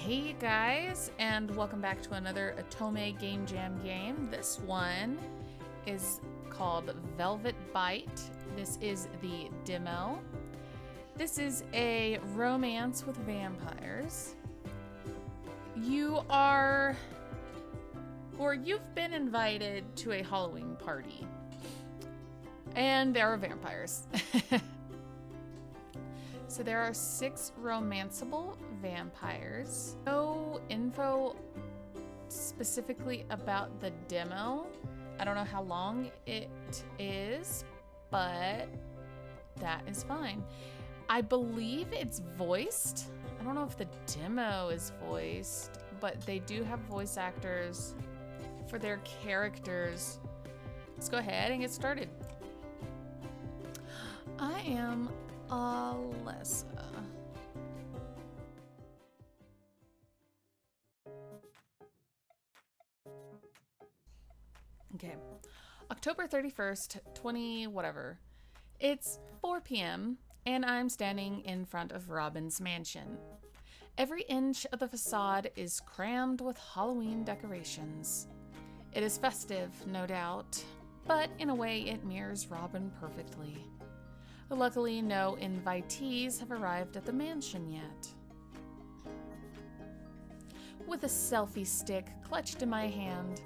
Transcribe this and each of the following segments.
Hey guys, and welcome back to another Otome Game Jam game. This one is called Velvet Bite. This is the demo. This is a romance with vampires. You've been invited to a Halloween party, and there are vampires. So there are 6 romanceable vampires. No info specifically about the demo. I don't know how long it is, but that is fine. I believe it's voiced. I don't know if the demo is voiced, but they do have voice actors for their characters. Let's go ahead and get started. I am Alessa. Okay. October 31st, 20 whatever. It's 4 p.m. and I'm standing in front of Robin's mansion. Every inch of the facade is crammed with Halloween decorations. It is festive, no doubt, but in a way it mirrors Robin perfectly. Luckily, no invitees have arrived at the mansion yet. With a selfie stick clutched in my hand,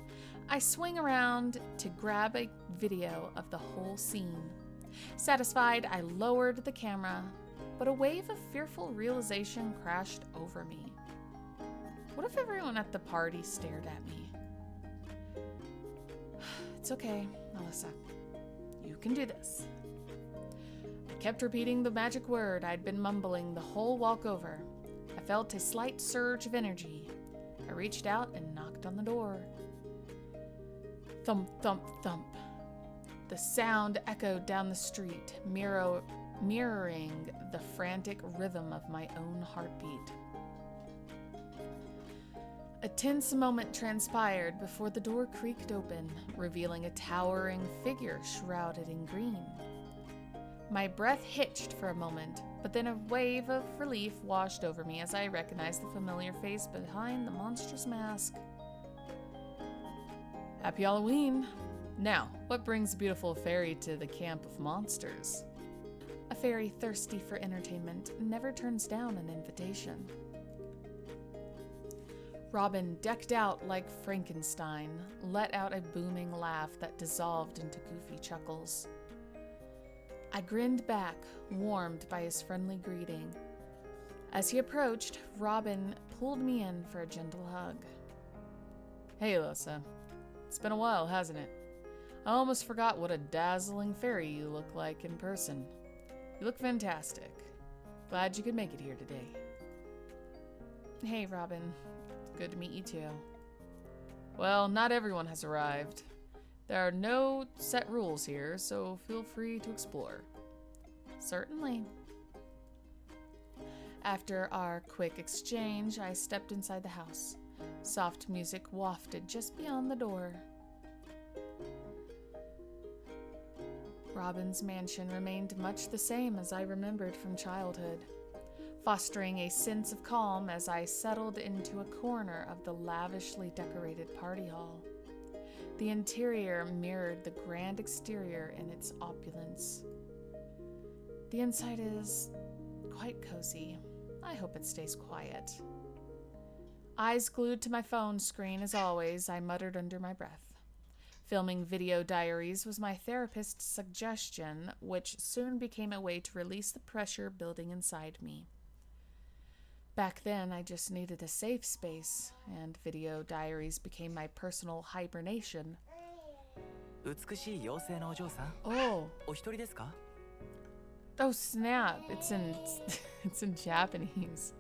I swing around to grab a video of the whole scene. Satisfied, I lowered the camera, but a wave of fearful realization crashed over me. What if everyone at the party stared at me? It's okay, Alessa. You can do this. I kept repeating the magic word I'd been mumbling the whole walk over. I felt a slight surge of energy. I reached out and knocked on the door. Thump, thump, thump. The sound echoed down the street, mirroring the frantic rhythm of my own heartbeat. A tense moment transpired before the door creaked open, revealing a towering figure shrouded in green. My breath hitched for a moment, but then a wave of relief washed over me as I recognized the familiar face behind the monstrous mask. Happy Halloween! Now, what brings a beautiful fairy to the camp of monsters? A fairy thirsty for entertainment never turns down an invitation. Robin, decked out like Frankenstein, let out a booming laugh that dissolved into goofy chuckles. I grinned back, warmed by his friendly greeting. As he approached, Robin pulled me in for a gentle hug. Hey, Alessa. It's been a while, hasn't it? I almost forgot what a dazzling fairy you look like in person. You look fantastic. Glad you could make it here today. Hey, Robin. Good to meet you too. Well, not everyone has arrived. There are no set rules here, so feel free to explore. Certainly. After our quick exchange, I stepped inside the house. Soft music wafted just beyond the door. Robin's mansion remained much the same as I remembered from childhood, fostering a sense of calm as I settled into a corner of the lavishly decorated party hall. The interior mirrored the grand exterior in its opulence. The inside is quite cozy. I hope it stays quiet. Eyes glued to my phone screen as always, I muttered under my breath. Filming video diaries was my therapist's suggestion, which soon became a way to release the pressure building inside me. Back then, I just needed a safe space, and video diaries became my personal hibernation. Oh. Oh snap, it's in Japanese.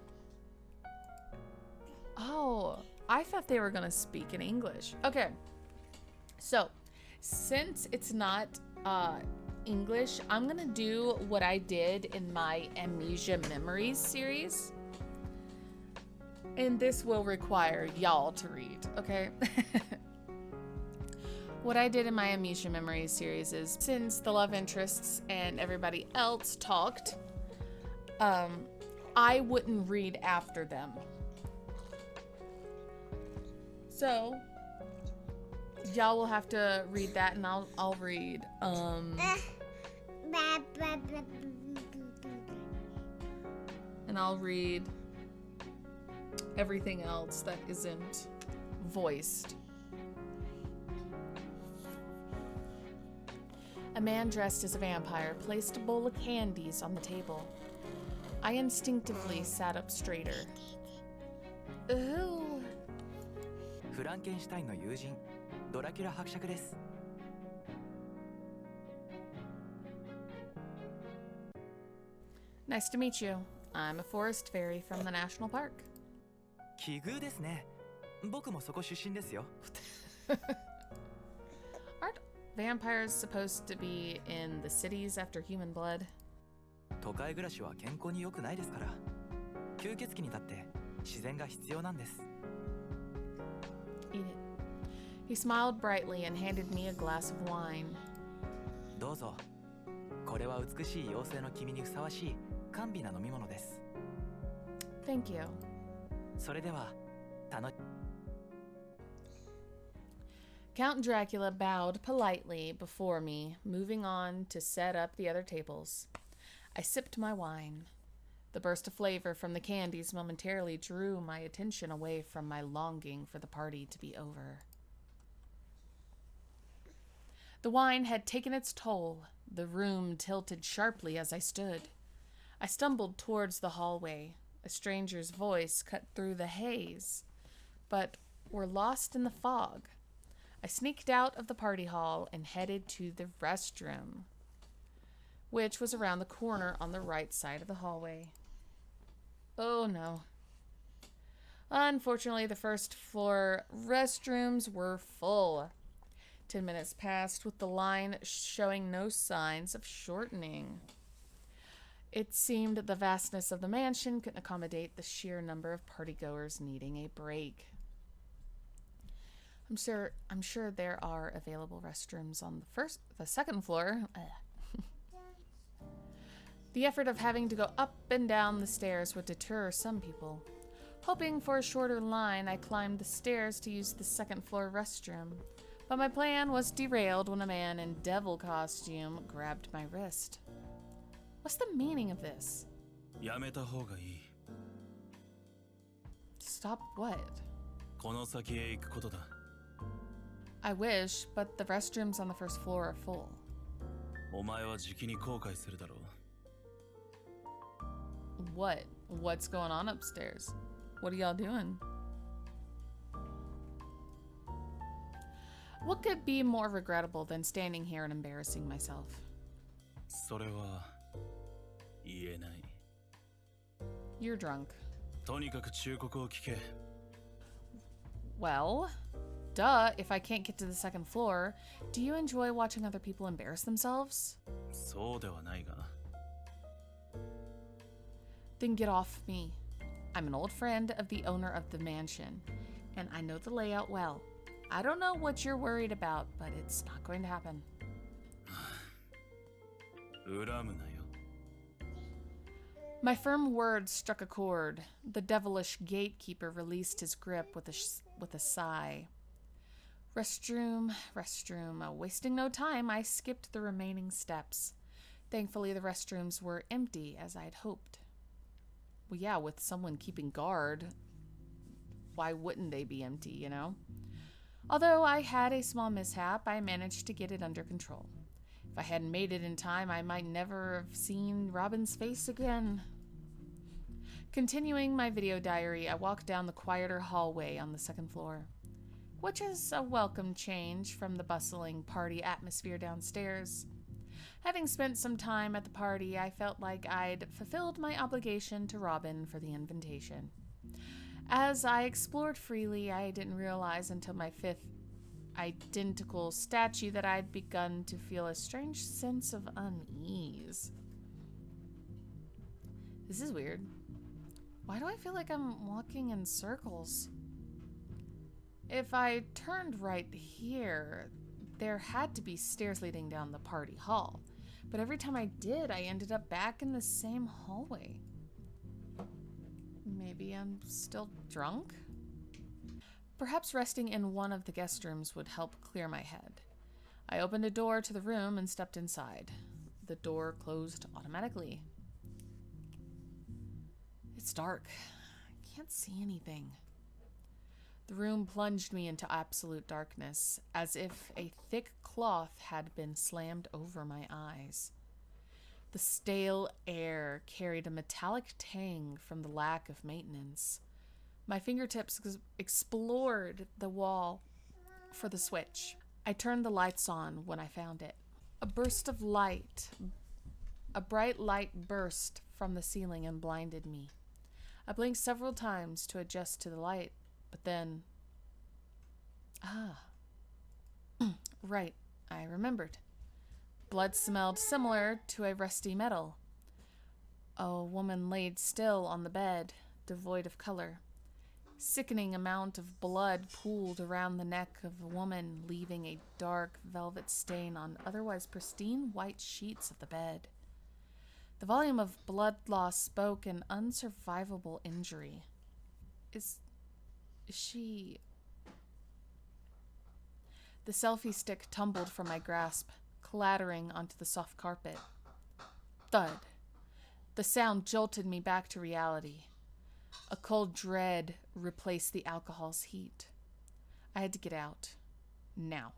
Oh, I thought they were gonna speak in English. Okay, so since it's not English, I'm gonna do what I did in my Amnesia Memories series. And this will require y'all to read, okay? What I did in my Amnesia Memories series is, since the love interests and everybody else talked, I wouldn't read after them. So, y'all will have to read that, and I'll read. And I'll read everything else that isn't voiced. A man dressed as a vampire placed a bowl of candies on the table. I instinctively sat up straighter. Ooh. フランケンシュタインの友人、ドラキュラ伯爵です。Nice to meet you. I'm a forest fairy from the national park. 奇遇ですね。僕もそこ出身ですよ。Aren't vampires supposed to be in the cities after human blood? 都会暮らしは健康に良くないですから。吸血鬼にだって自然が必要なんです。Eat it. He smiled brightly and handed me a glass of wine. どうぞ。これは美しい妖精の君にふさわしい甘美な飲み物です。Thank you. それでは、Count Dracula bowed politely before me, moving on to set up the other tables. I sipped my wine. The burst of flavor from the candies momentarily drew my attention away from my longing for the party to be over. The wine had taken its toll. The room tilted sharply as I stood. I stumbled towards the hallway. A stranger's voice cut through the haze, but were lost in the fog. I sneaked out of the party hall and headed to the restroom, which was around the corner on the right side of the hallway. Oh no. Unfortunately, the first floor restrooms were full. 10 minutes passed with the line showing no signs of shortening. It seemed the vastness of the mansion couldn't accommodate the sheer number of partygoers needing a break. I'm sure there are available restrooms on the second floor. The effort of having to go up and down the stairs would deter some people. Hoping for a shorter line, I climbed the stairs to use the second floor restroom. But my plan was derailed when a man in devil costume grabbed my wrist. What's the meaning of this? やめた方がいい。 Stop what? この先へ行くことだ。 I wish, but the restrooms on the first floor are full. お前はじきに後悔するだろう。 What? What's going on upstairs? What are y'all doing? What could be more regrettable than standing here and embarrassing myself? それは言えない。 You're drunk. とにかく忠告を聞け。 Well, duh, if I can't get to the second floor, do you enjoy watching other people embarrass themselves? そうではないが。 Then get off me. I'm an old friend of the owner of the mansion, and I know the layout well. I don't know what you're worried about, but it's not going to happen. 恨むなよ。 My firm words struck a chord. The devilish gatekeeper released his grip with a sigh. Restroom. Wasting no time, I skipped the remaining steps. Thankfully, the restrooms were empty, as I'd hoped. Well, yeah, with someone keeping guard, why wouldn't they be empty, you know? Although I had a small mishap, I managed to get it under control. If I hadn't made it in time, I might never have seen Robin's face again. Continuing my video diary, I walked down the quieter hallway on the second floor, which is a welcome change from the bustling party atmosphere downstairs. Having spent some time at the party, I felt like I'd fulfilled my obligation to Robin for the invitation. As I explored freely, I didn't realize until my fifth identical statue that I'd begun to feel a strange sense of unease. This is weird. Why do I feel like I'm walking in circles? If I turned right here, there had to be stairs leading down the party hall. But every time I did, I ended up back in the same hallway. Maybe I'm still drunk? Perhaps resting in one of the guest rooms would help clear my head. I opened a door to the room and stepped inside. The door closed automatically. It's dark. I can't see anything. The room plunged me into absolute darkness, as if a thick cloth had been slammed over my eyes. The stale air carried a metallic tang from the lack of maintenance. My fingertips explored the wall for the switch. I turned the lights on when I found it. A bright light burst from the ceiling and blinded me. I blinked several times to adjust to the light, but then... Right, I remembered. Blood smelled similar to a rusty metal. A woman laid still on the bed, devoid of color. Sickening amount of blood pooled around the neck of the woman, leaving a dark velvet stain on otherwise pristine white sheets of the bed. The volume of blood loss spoke an unsurvivable injury. Is she... The selfie stick tumbled from my grasp, clattering onto the soft carpet. Thud. The sound jolted me back to reality. A cold dread replaced the alcohol's heat. I had to get out. Now.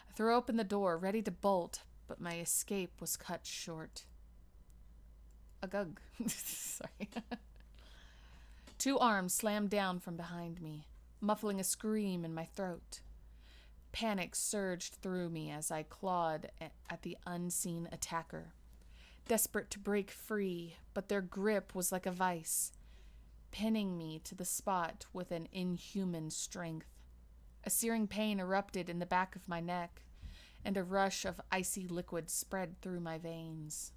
I threw open the door, ready to bolt, but my escape was cut short. A gug. Sorry. Two arms slammed down from behind me, muffling a scream in my throat. Panic surged through me as I clawed at the unseen attacker, desperate to break free, but their grip was like a vice, pinning me to the spot with an inhuman strength. A searing pain erupted in the back of my neck, and a rush of icy liquid spread through my veins.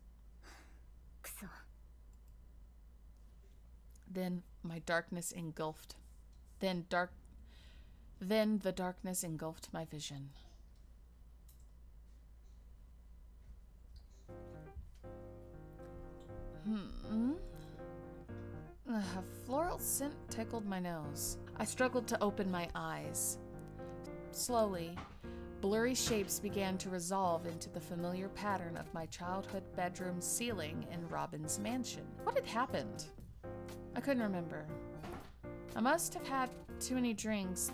Then my darkness engulfed. Then the darkness engulfed my vision. A floral scent tickled my nose. I struggled to open my eyes. Slowly, blurry shapes began to resolve into the familiar pattern of my childhood bedroom ceiling in Robin's mansion. What had happened? I couldn't remember. I must have had too many drinks.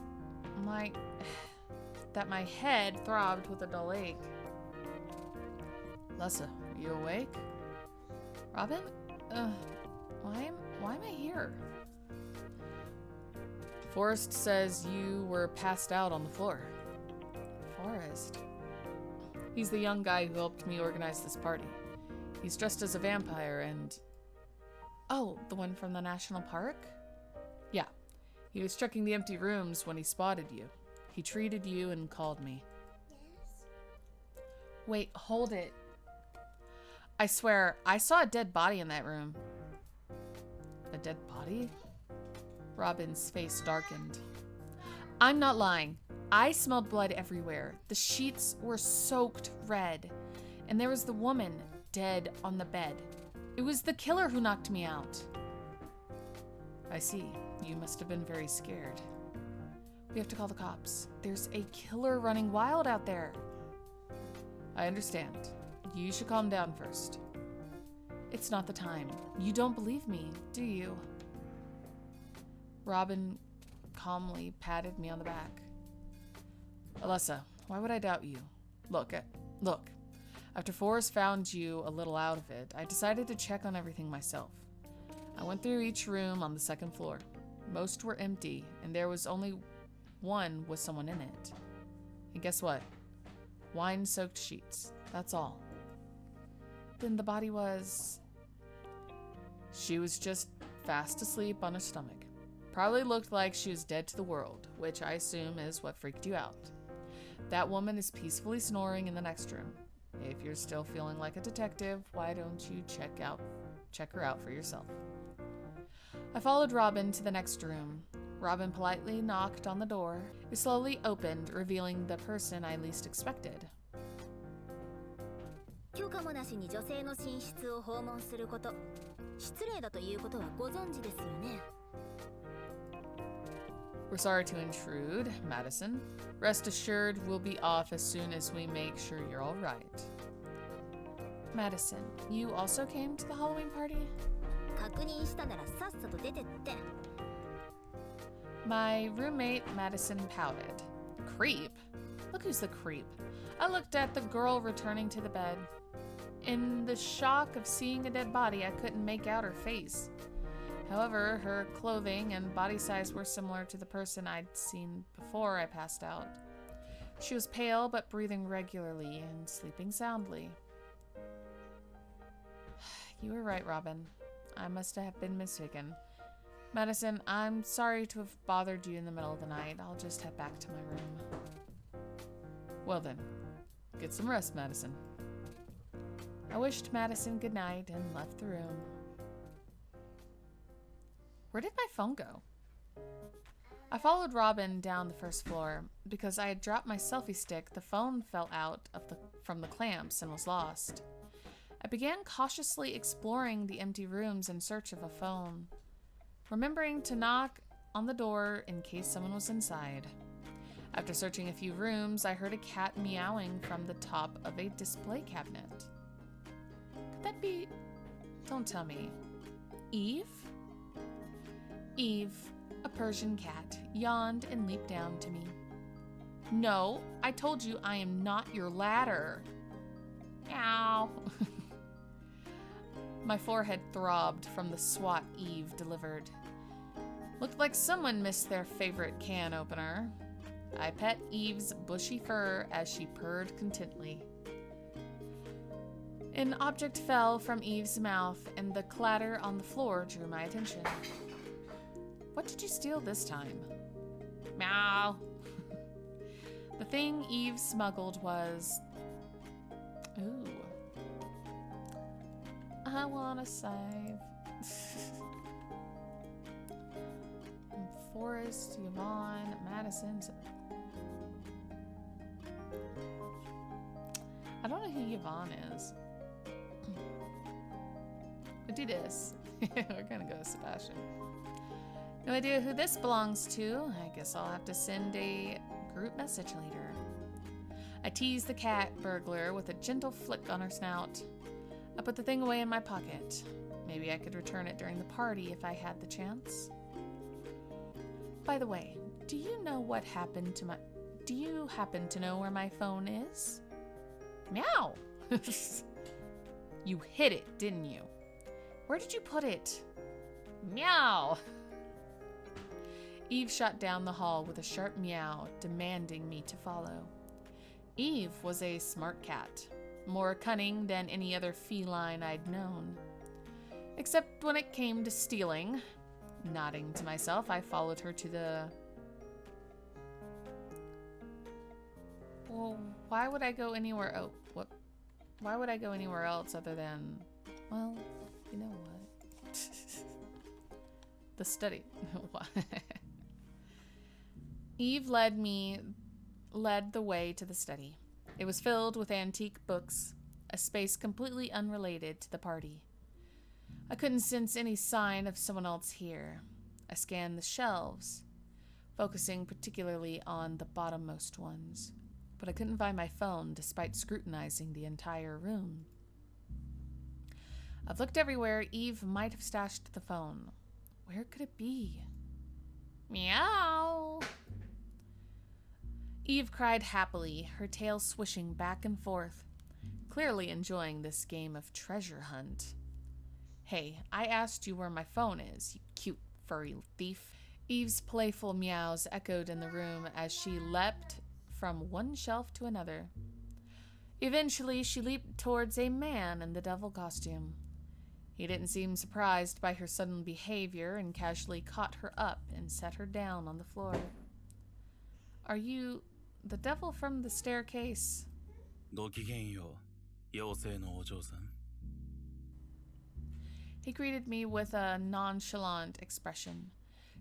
That my head throbbed with a dull ache. Lessa, are you awake? Robin? Why am I here? Forrest says you were passed out on the floor. Forrest? He's the young guy who helped me organize this party. He's dressed as a vampire and... Oh, the one from the national park? Yeah. He was checking the empty rooms when he spotted you. He treated you and called me. Yes. Wait, hold it. I swear, I saw a dead body in that room. A dead body? Robin's face darkened. I'm not lying. I smelled blood everywhere. The sheets were soaked red. And there was the woman dead on the bed. It was the killer who knocked me out. I see. You must have been very scared. We have to call the cops. There's a killer running wild out there. I understand. You should calm down first. It's not the time. You don't believe me, do you? Robin calmly patted me on the back. Alyssa, why would I doubt you? Look. After Forrest found you a little out of it, I decided to check on everything myself. I went through each room on the second floor. Most were empty, and there was only one with someone in it. And guess what? Wine-soaked sheets. That's all. Then the body was... She was just fast asleep on her stomach. Probably looked like she was dead to the world, which I assume is what freaked you out. That woman is peacefully snoring in the next room. If you're still feeling like a detective, why don't you check her out for yourself? I followed Robin to the next room. Robin politely knocked on the door. It slowly opened, revealing the person I least expected. 許可もなしに女性の寝室を訪問すること、失礼だということはご存知ですよね。We're sorry to intrude, Madison. Rest assured we'll be off as soon as we make sure you're all right. Madison, you also came to the Halloween party? 確認したならさっさと出てって。 My roommate, Madison, pouted. Creep? Look who's the creep. I looked at the girl returning to the bed. In the shock of seeing a dead body, I couldn't make out her face. However, her clothing and body size were similar to the person I'd seen before I passed out. She was pale but breathing regularly and sleeping soundly. You were right, Robin. I must have been mistaken. Madison, I'm sorry to have bothered you in the middle of the night. I'll just head back to my room. Well then, get some rest, Madison. I wished Madison good night and left the room. Where did my phone go? I followed Robin down the first floor. Because I had dropped my selfie stick, the phone fell out from the clamps and was lost. I began cautiously exploring the empty rooms in search of a phone, remembering to knock on the door in case someone was inside. After searching a few rooms, I heard a cat meowing from the top of a display cabinet. Could that be... Don't tell me. Eve? Eve, a Persian cat, yawned and leaped down to me. No, I told you I am not your ladder. Meow. My forehead throbbed from the swat Eve delivered. Looked like someone missed their favorite can opener. I pet Eve's bushy fur as she purred contently. An object fell from Eve's mouth, and the clatter on the floor drew my attention. What did you steal this time? Meow. The thing Eve smuggled was... Ooh. I wanna save. Forrest, Yvonne, Madison. I don't know who Yvonne is. But do this. We're gonna go with Sebastian. No idea who this belongs to. I guess I'll have to send a group message later. I teased the cat burglar with a gentle flick on her snout. I put the thing away in my pocket. Maybe I could return it during the party if I had the chance. By the way, do you know what happened to my... Do you happen to know where my phone is? Meow! You hid it, didn't you? Where did you put it? Meow! Eve shot down the hall with a sharp meow, demanding me to follow. Eve was a smart cat, more cunning than any other feline I'd known. Except when it came to stealing. Nodding to myself, I followed her to the... Well, why would I go anywhere... Oh, what? Why would I go anywhere else other than... Well, you know what? The study. Eve led the way to the study. It was filled with antique books, a space completely unrelated to the party. I couldn't sense any sign of someone else here. I scanned the shelves, focusing particularly on the bottommost ones, but I couldn't find my phone despite scrutinizing the entire room. I've looked everywhere. Eve might have stashed the phone. Where could it be? Meow! Eve cried happily, her tail swishing back and forth, clearly enjoying this game of treasure hunt. Hey, I asked you where my phone is, you cute furry thief. Eve's playful meows echoed in the room as she leapt from one shelf to another. Eventually, she leaped towards a man in the devil costume. He didn't seem surprised by her sudden behavior and casually caught her up and set her down on the floor. Are you the devil from the staircase? ごきげんよう、妖精のお嬢さん。 He greeted me with a nonchalant expression.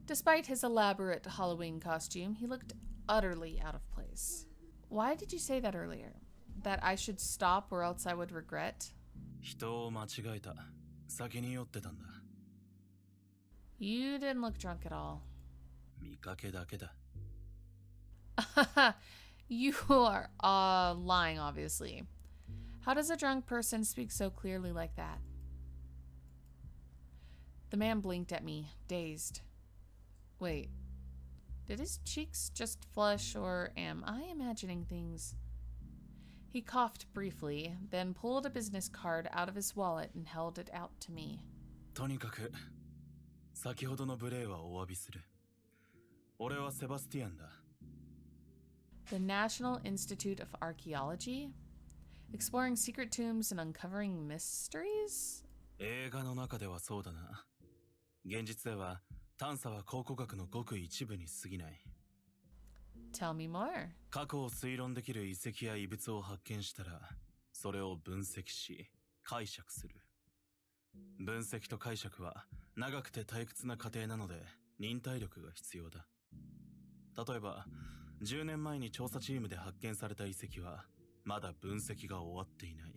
Despite his elaborate Halloween costume, he looked utterly out of place. Why did you say that earlier? That I should stop or else I would regret? 人を間違えた。先に酔ってたんだ。 You didn't look drunk at all. 見かけだけだ。You are lying, obviously. How does a drunk person speak so clearly like that? The man blinked at me, dazed. Wait, did his cheeks just flush, or am I imagining things? He coughed briefly, then pulled a business card out of his wallet and held it out to me. とにかく、先ほどの無礼はお詫びする。俺はセバスティアンだ。The National Institute of Archaeology? Exploring secret tombs and uncovering mysteries? 映画の中ではそうだな。現実では探査は考古学のごく一部に過ぎない。Tell me more. 過去を推論できる遺跡や遺物を発見したら、それを分析し、解釈する。分析と解釈は長くて退屈な過程なので忍耐力が必要だ。例えば、10年前に調査チームで発見された遺跡はまだ分析が終わっていない。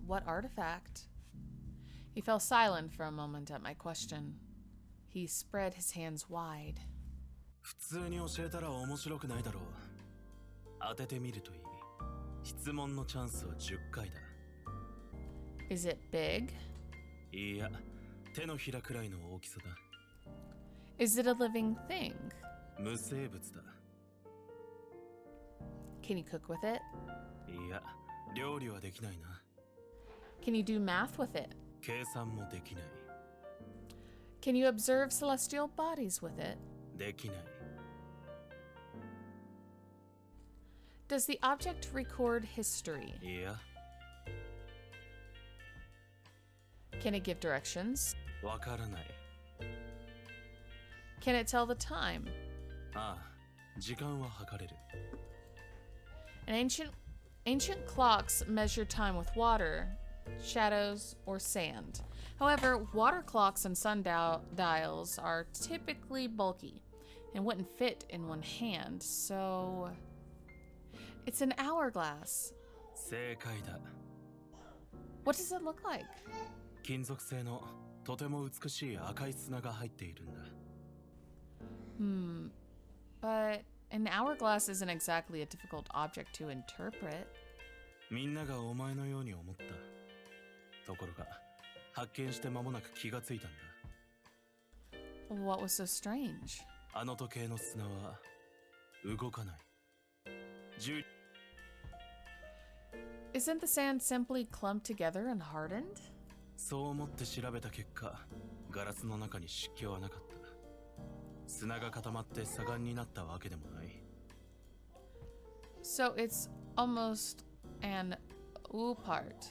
What artifact? He fell silent for a moment at my question. He spread his hands wide. 普通に教えたら面白くないだろう。当ててみるといい。質問のチャンスは10回だ。Is it big? いや、手のひらくらいの大きさだ。Is it a living thing? 無生物だ。Can you cook with it? いや、料理はできないな。Can you do math with it? 計算もできない。Can you observe celestial bodies with it? できない。Does the object record history? いや、Can it give directions? わからない。Can it tell the time? ああ、時間は測れる。And ancient clocks measure time with water, shadows, or sand. However, water clocks and sundials are typically bulky and wouldn't fit in one hand, so it's an hourglass. 正解だ。What does it look like? 金属製のとても美しい赤い砂が入っているんだ。But an hourglass isn't exactly a difficult object to interpret. みんながお前のように思った。ところが、発見して間もなく気がついたんだ。What was so strange? あの時計の砂は動かない。Isn't the sand simply clumped together and hardened? そう思って調べた結果、ガラスの中に湿気はなかった。砂が固まって砂岩になったわけでもない。So it's almost an part.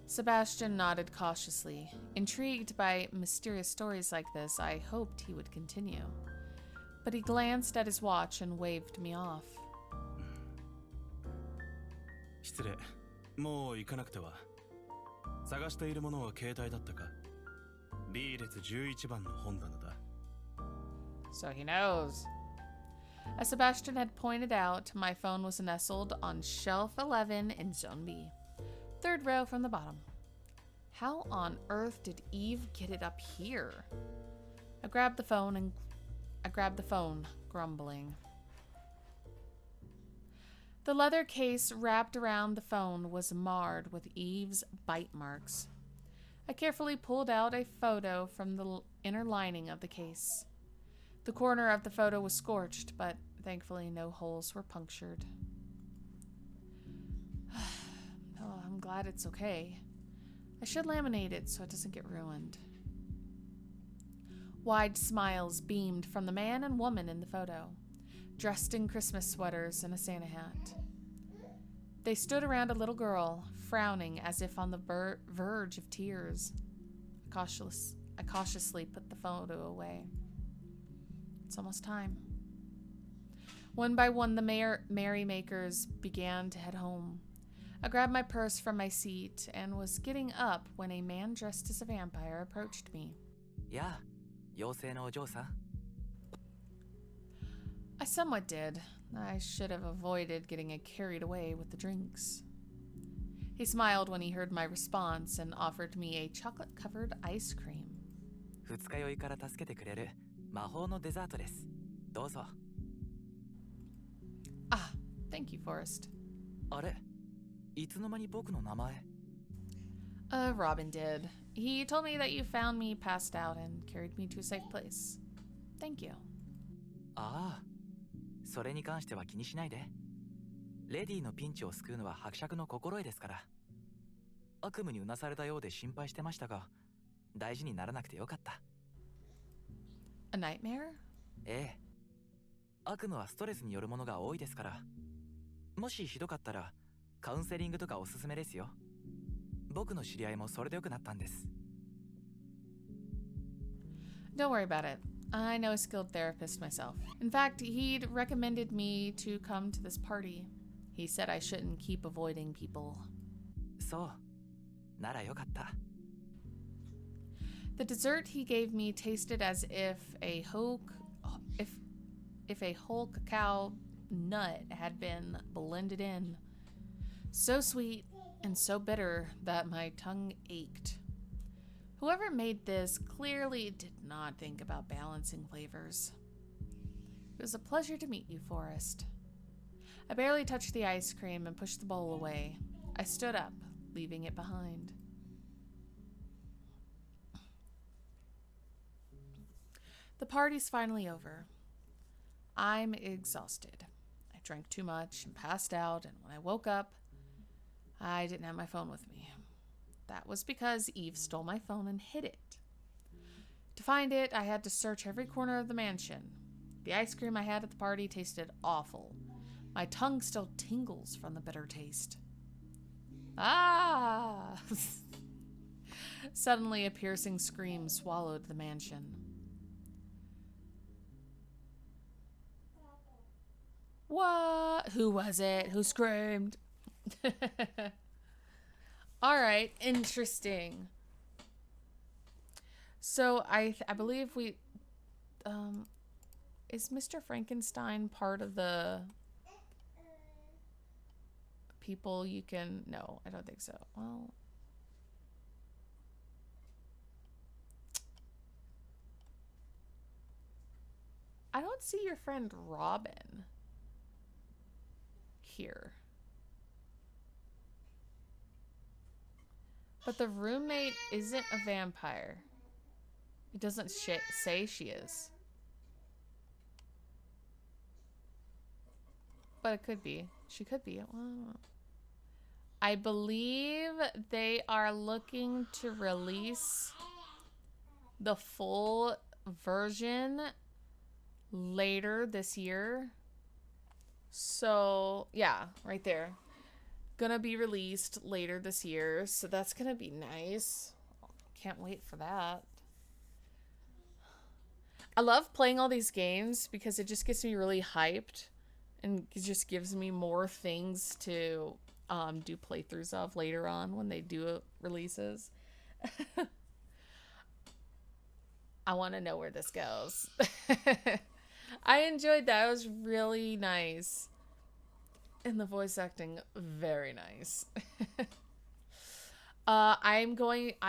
Sebastian nodded cautiously. Intrigued by mysterious stories like this, I hoped he would continue. But he glanced at his watch and waved me off. 失礼。もう行かなくては。探しているものは携帯だったか？ B 列11番の本棚だ。So he knows. As Sebastian had pointed out, my phone was nestled on shelf 11 in Zone B, third row from the bottom. How on earth did Eve get it up here? I grabbed the phone, grumbling. The leather case wrapped around the phone was marred with Eve's bite marks. I carefully pulled out a photo from the inner lining of the case. The corner of the photo was scorched, but thankfully no holes were punctured. Oh, I'm glad it's okay. I should laminate it so it doesn't get ruined. Wide smiles beamed from the man and woman in the photo, dressed in Christmas sweaters and a Santa hat. They stood around a little girl, frowning as if on the verge of tears. I cautiously put the photo away. It's almost time. One by one, the merrymakers began to head home. I grabbed my purse from my seat and was getting up when a man dressed as a vampire approached me. やあ、妖精のお嬢さん。I somewhat did. I should have avoided getting carried away with the drinks. He smiled when he heard my response and offered me a chocolate-covered ice cream. 二日酔いから助けてくれる魔法のデザートです。どうぞ。Ah, thank you, Forrest. あれ、いつの間に僕の名前。Robin did. He told me that you found me passed out and carried me to a safe place. Thank you. ああ、それに関しては気にしないで。レディのピンチを救うのは伯爵の心得ですから。悪夢にうなされたようで心配してましたが、大事にならなくてよかった。A nightmare? ええ。悪夢はストレスによるものが多いですから。もしひどかったら、カウンセリングとかおすすめですよ。僕の知り合いもそれでよくなったんです。Don't worry about it. I know a skilled therapist myself. In fact, he'd recommended me to come to this party. He said I shouldn't keep avoiding people. そう。ならよかった。The dessert he gave me tasted as if a whole cacao nut had been blended in. So sweet and so bitter that my tongue ached. Whoever made this clearly did not think about balancing flavors. It was a pleasure to meet you, Forrest. I barely touched the ice cream and pushed the bowl away. I stood up, leaving it behind. The party's finally over. I'm exhausted. I drank too much and passed out, and when I woke up, I didn't have my phone with me. That was because Eve stole my phone and hid it. To find it, I had to search every corner of the mansion. The ice cream I had at the party tasted awful. My tongue still tingles from the bitter taste. Ah! Suddenly, a piercing scream swallowed the mansion. What? Who was it? Who screamed? All right, interesting. So I believe we is Mr. Frankenstein part of the people you can... No, I don't think so. Well, I don't see your friend Robin here. But the roommate isn't a vampire. It doesn't say she is. But it could be. She could be. Well, I believe they are looking to release the full version later this year. So, yeah, right there. Gonna be released later this year, so that's gonna be nice. Can't wait for that. I love playing all these games because it just gets me really hyped and it just gives me more things to do playthroughs of later on when they do releases. I want to know where this goes. I enjoyed that. It was really nice. And the voice acting, very nice. I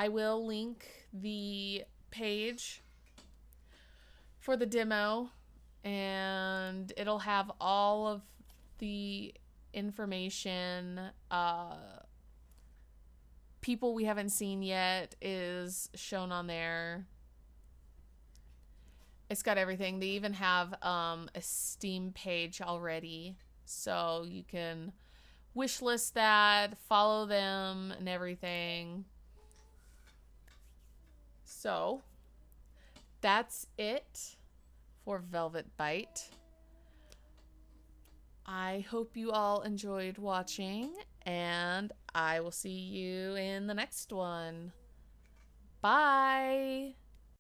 will link the page for the demo, and it'll have all of the information. People we haven't seen yet is shown on there. It's got everything. They even have a Steam page already. So you can wish list that, follow them, and everything. So that's it for Velvet Bite. I hope you all enjoyed watching, and I will see you in the next one. Bye!